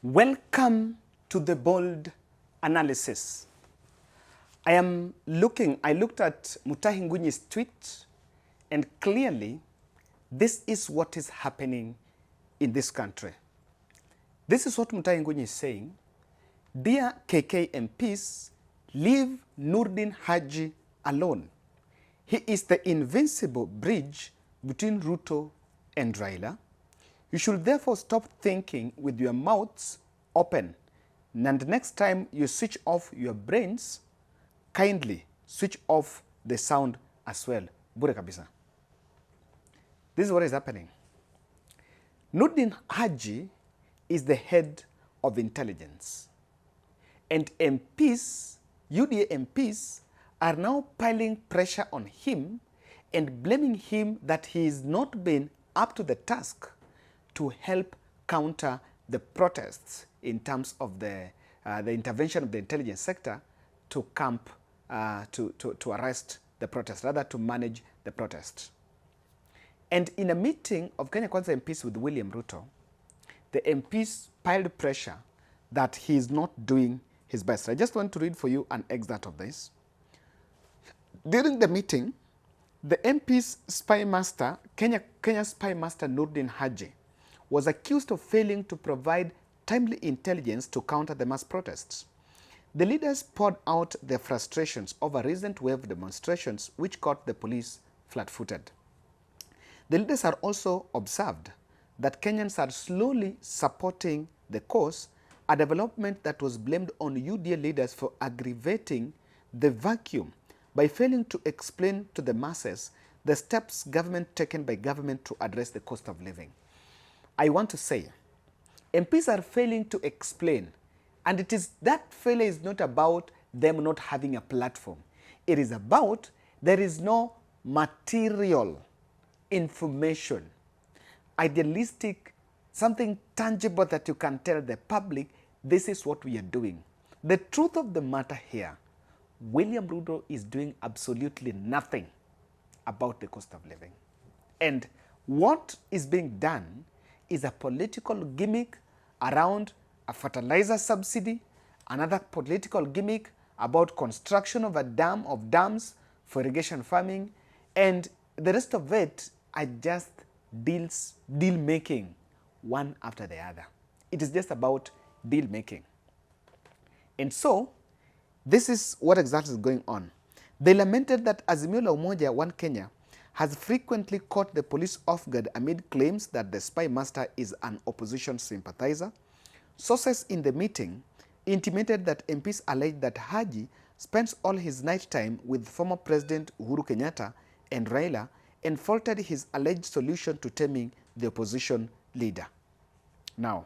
Welcome to the bold analysis. I looked at Mutahi Ngunyi's tweet, and clearly this is what is happening in this country. This is what Mutahi Ngunyi is saying. Dear KK MPs, leave Nurdin Haji alone. He is the invincible bridge between Ruto and Raila. You should therefore stop thinking with your mouths open. And next time you switch off your brains, kindly switch off the sound as well. Bure kabisa. This is what is happening. Nurdin Haji is the head of intelligence. And MPs, UDA MPs, are now piling pressure on him and blaming him that he is not been up to the task to help counter the protests in terms of the intervention of the intelligence sector to arrest the protests, rather to manage the protests. And in a meeting of Kenya Kwanza MPs with William Ruto, the MPs piled pressure that he is not doing his best. I just want to read for you an excerpt of this. During the meeting, the MP's spy master, Kenya spy master Nurdin Haji, was accused of failing to provide timely intelligence to counter the mass protests. The leaders poured out their frustrations over recent wave demonstrations which caught the police flat-footed. The leaders are also observed that Kenyans are slowly supporting the cause, a development that was blamed on UDA leaders for aggravating the vacuum by failing to explain to the masses the steps government taken by government to address the cost of living. I want to say, MPs are failing to explain, and that failure is not about them not having a platform. It is about there is no material information, idealistic, something tangible that you can tell the public, this is what we are doing. The truth of the matter here, William Ruto is doing absolutely nothing about the cost of living. And what is being done is a political gimmick around a fertilizer subsidy, another political gimmick about construction of dams for irrigation farming, and the rest of it are just deal making one after the other. It is just about deal making. And so, this is what exactly is going on. They lamented that Azimio la Umoja One Kenya has frequently caught the police off guard amid claims that the spy master is an opposition sympathizer. Sources in the meeting intimated that MPs alleged that Haji spends all his night time with former President Uhuru Kenyatta and Raila and faulted his alleged solution to taming the opposition leader. Now,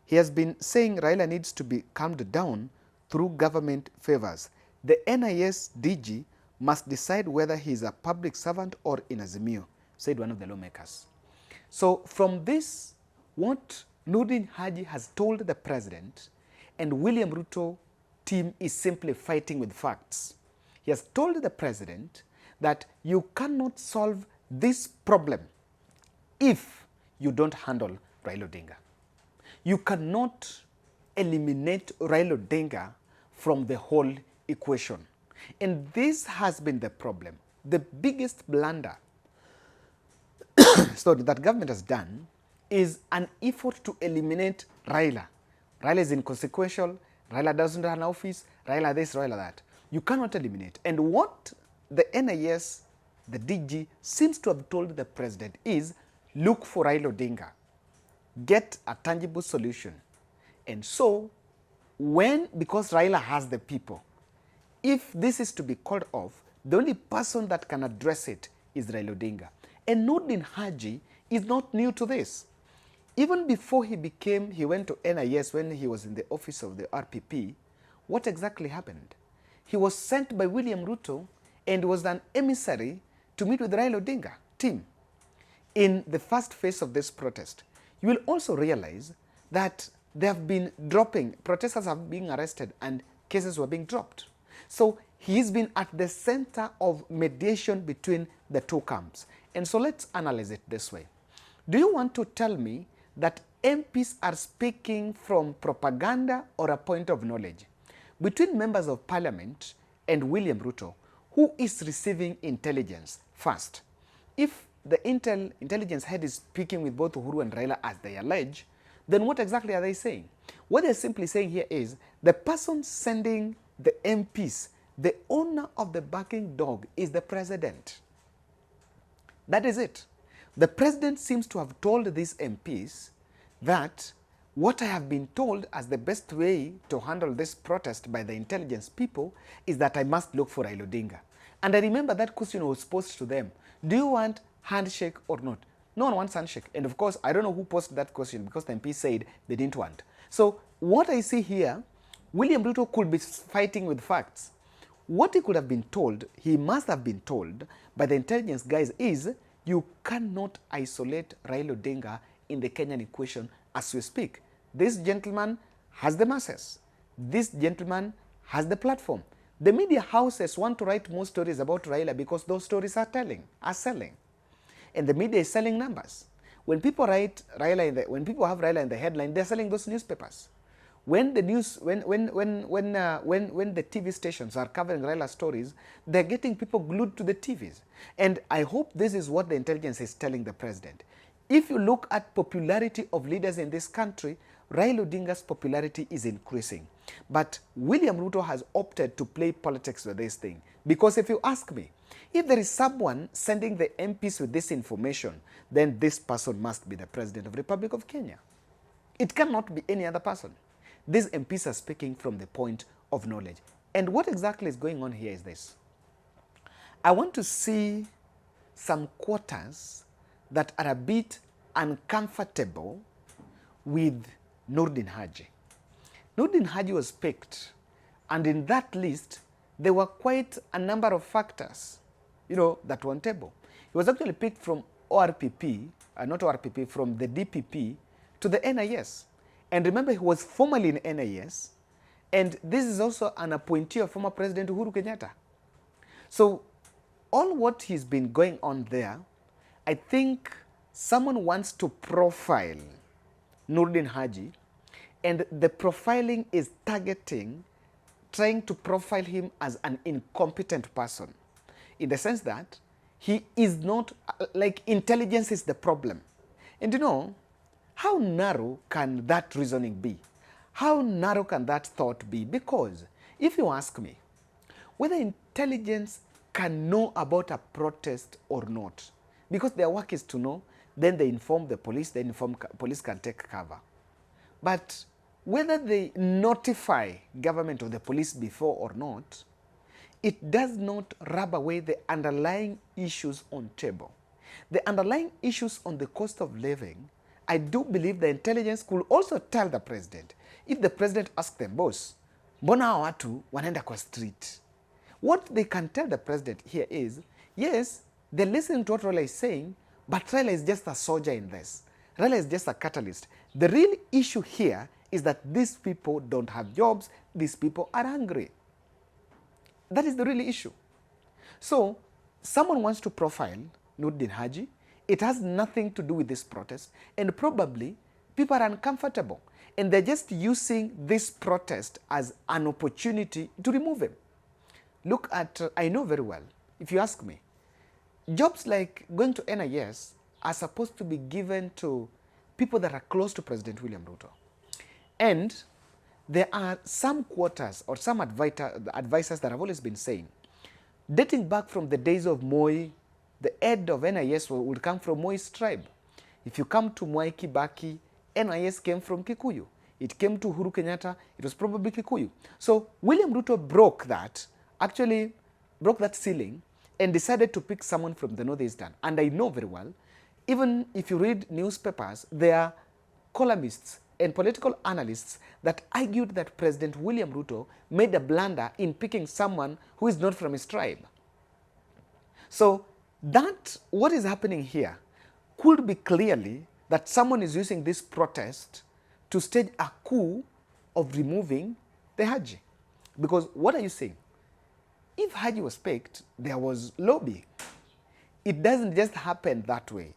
he has been saying Raila needs to be calmed down through government favors. The NIS DG must decide whether he is a public servant or in Azimio, said one of the lawmakers. So from this, what Nurdin Haji has told the president and William Ruto team is simply fighting with facts. He has told the president that you cannot solve this problem if you don't handle Raila Odinga. You cannot eliminate Raila Odinga from the whole equation. And this has been the problem. The biggest blunder that government has done is an effort to eliminate Raila. Raila is inconsequential, Raila doesn't run office, Raila this, Raila that. You cannot eliminate. And what the NIS, the DG, seems to have told the president is, look for Raila Odinga. Get a tangible solution. And so, because Raila has the people, if this is to be called off, the only person that can address it is Raila Odinga. And Nurdin Haji is not new to this. Even before he went to NIS when he was in the office of the RPP, what exactly happened? He was sent by William Ruto and was an emissary to meet with Raila Odinga team in the first phase of this protest. You will also realize that they have been protesters have been arrested and cases were being dropped. So he's been at the center of mediation between the two camps. And so let's analyze it this way. Do you want to tell me that MPs are speaking from propaganda or a point of knowledge. Between members of parliament and William Ruto, who is receiving intelligence first? If the intelligence head is speaking with both Uhuru and Raila as they allege, then what exactly are they saying? What they're simply saying here is the person sending the MPs, the owner of the barking dog, is the president. That is it. The president seems to have told these MPs that what I have been told as the best way to handle this protest by the intelligence people is that I must look for Raila Odinga. And I remember that question was posed to them. Do you want handshake or not? No one wants handshake. And of course, I don't know who posed that question because the MP said they didn't want. So what I see here, William Ruto could be fighting with facts. What he could have been told, he must have been told by the intelligence guys is you cannot isolate Raila Odinga in the Kenyan equation as we speak. This gentleman has the masses. This gentleman has the platform. The media houses want to write more stories about Raila because those stories are selling. And the media is selling numbers. When people write Raila when people have Raila in the headline, they're selling those newspapers. When the news, when the TV stations are covering Raila stories, they're getting people glued to the TVs. And I hope this is what the intelligence is telling the president. If you look at popularity of leaders in this country, Raila Odinga's popularity is increasing. But William Ruto has opted to play politics with this thing. Because if you ask me, if there is someone sending the MPs with this information, then this person must be the President of the Republic of Kenya. It cannot be any other person. These MPs are speaking from the point of knowledge. And what exactly is going on here is this. I want to see some quarters that are a bit uncomfortable with Nordin Haji. Nordin Haji was picked, and in that list, there were quite a number of factors, that were on table. He was actually picked from ORPP, not ORPP, from the DPP to the NIS. And remember, he was formerly in NIS, and this is also an appointee of former President Uhuru Kenyatta. So all what he's been going on there, I think someone wants to profile Nordin Haji, and the profiling is trying to profile him as an incompetent person, in the sense that he is not, intelligence is the problem. And how narrow can that reasoning be? How narrow can that thought be? Because if you ask me, whether intelligence can know about a protest or not, because their work is to know, then they inform the police, police can take cover. But whether they notify government or the police before or not, it does not rub away the underlying issues on table. The underlying issues on the cost of living, I do believe the intelligence could also tell the president. If the president asks them, boss, mbona hawa watu wanaenda kwa street? What they can tell the president here is, yes, they're listening to what Raila is saying, but Raila is just a soldier in this. Raila is just a catalyst. The real issue here is that these people don't have jobs, these people are hungry. That is the real issue. So, someone wants to profile Nordin Haji. It has nothing to do with this protest, and probably people are uncomfortable, and they're just using this protest as an opportunity to remove him. Look at, I know very well, if you ask me, jobs like going to NIS are supposed to be given to people that are close to President William Ruto. And there are some quarters or some advisors that have always been saying, dating back from the days of Moi, the head of NIS would come from Moi's tribe. If you come to Mwai Kibaki, NIS came from Kikuyu. It came to Uhuru Kenyatta, it was probably Kikuyu. So William Ruto broke that ceiling and decided to pick someone from the Northeastern. And I know very well, even if you read newspapers, there are columnists and political analysts that argued that President William Ruto made a blunder in picking someone who is not from his tribe. So that, what is happening here, could be clearly that someone is using this protest to stage a coup of removing the Haji. Because what are you saying? If Haji was picked, there was lobby. It doesn't just happen that way.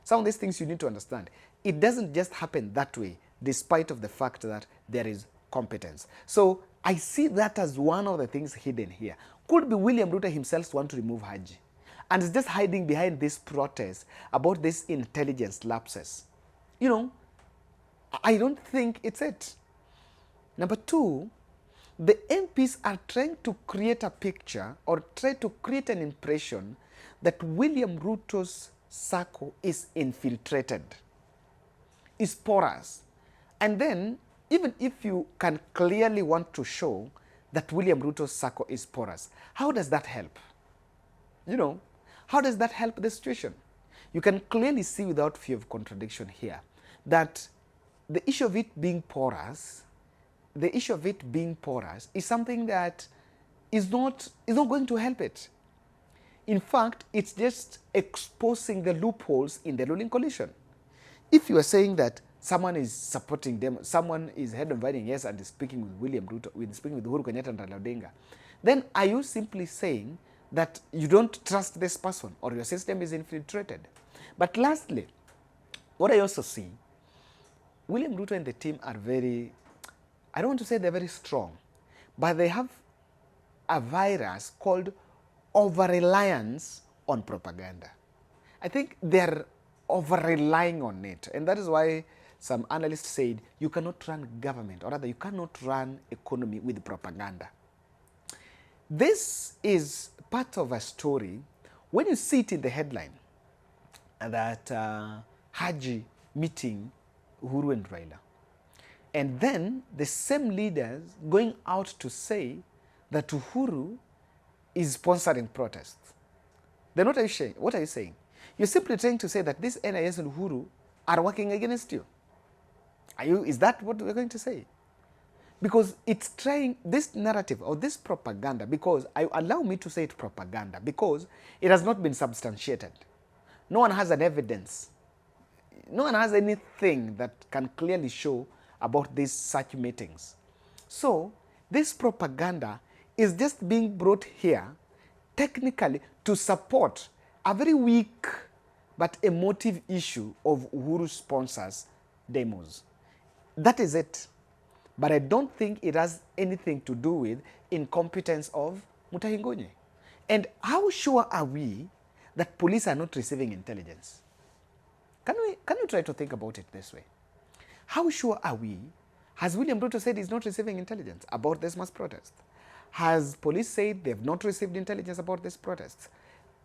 Some of these things you need to understand. it doesn't just happen that way, despite of the fact that there is competence. So I see that as one of the things hidden here. Could be William Ruto himself want to remove Haji, and is just hiding behind this protest about these intelligence lapses. You know, I don't think it's it. Number two, the MPs are trying to create a picture or try to create an impression that William Ruto's circle is infiltrated, is porous. And then, even if you can clearly want to show that William Ruto's circle is porous, how does that help? You know, how does that help the situation? You can clearly see without fear of contradiction here that the issue of it being porous, is something that is not going to help it. In fact, it's just exposing the loopholes in the ruling coalition. If you are saying that someone is supporting them, someone is head of NIS and is speaking with William Ruto, speaking with Uhuru Kenyatta and Raila Odinga, then are you simply saying that you don't trust this person or your system is infiltrated? But lastly, what I also see, William Ruto and the team are very, I don't want to say they're very strong, but they have a virus called over-reliance on propaganda. I think they're over-relying on it. And that is why some analysts said you cannot run government, or rather you cannot run economy with propaganda. This is part of a story. When you see it in the headline that Haji meeting Uhuru and Raila, and then the same leaders going out to say that Uhuru is sponsoring protests. Then what are you saying? What are you saying? You're simply trying to say that this NIS and Uhuru are working against you. Is that what we're going to say? Because it's trying this narrative or this propaganda, because allow me to say it propaganda, because it has not been substantiated. No one has an evidence. No one has anything that can clearly show about these such meetings. So this propaganda is just being brought here technically to support a very weak but emotive issue of Uhuru sponsors demos. That is it. But I don't think it has anything to do with incompetence of Mutahi Ngonye. And how sure are we that police are not receiving intelligence? Can we try to think about it this way? How sure are we? Has William Ruto said he's not receiving intelligence about this mass protest? Has police said they've not received intelligence about this protest?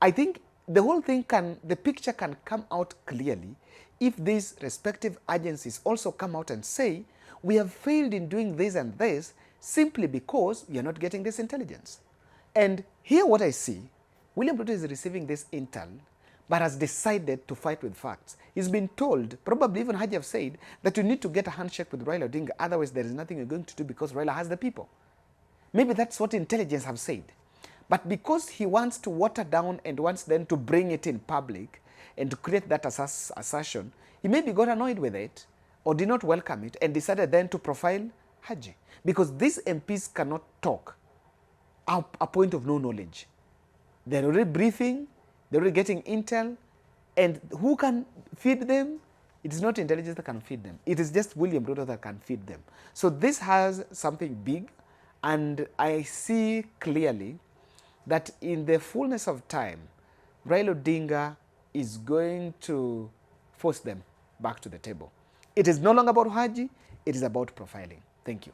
I think the whole thing the picture can come out clearly if these respective agencies also come out and say, we have failed in doing this and this simply because we are not getting this intelligence. And here what I see, William Ruto is receiving this intel, but has decided to fight with facts. He's been told, probably even Haji have said, that you need to get a handshake with Raila Odinga, otherwise there is nothing you're going to do because Raila has the people. Maybe that's what intelligence have said. But because he wants to water down and wants then to bring it in public and to create that assertion, he maybe got annoyed with it or did not welcome it and decided then to profile Haji. Because these MPs cannot talk a point of no knowledge. They're already briefing, they're already getting intel, and who can feed them? It is not intelligence that can feed them. It is just William Ruto that can feed them. So this has something big, and I see clearly that in the fullness of time, Raila Odinga is going to force them back to the table. It is no longer about Haji, it is about profiling. Thank you.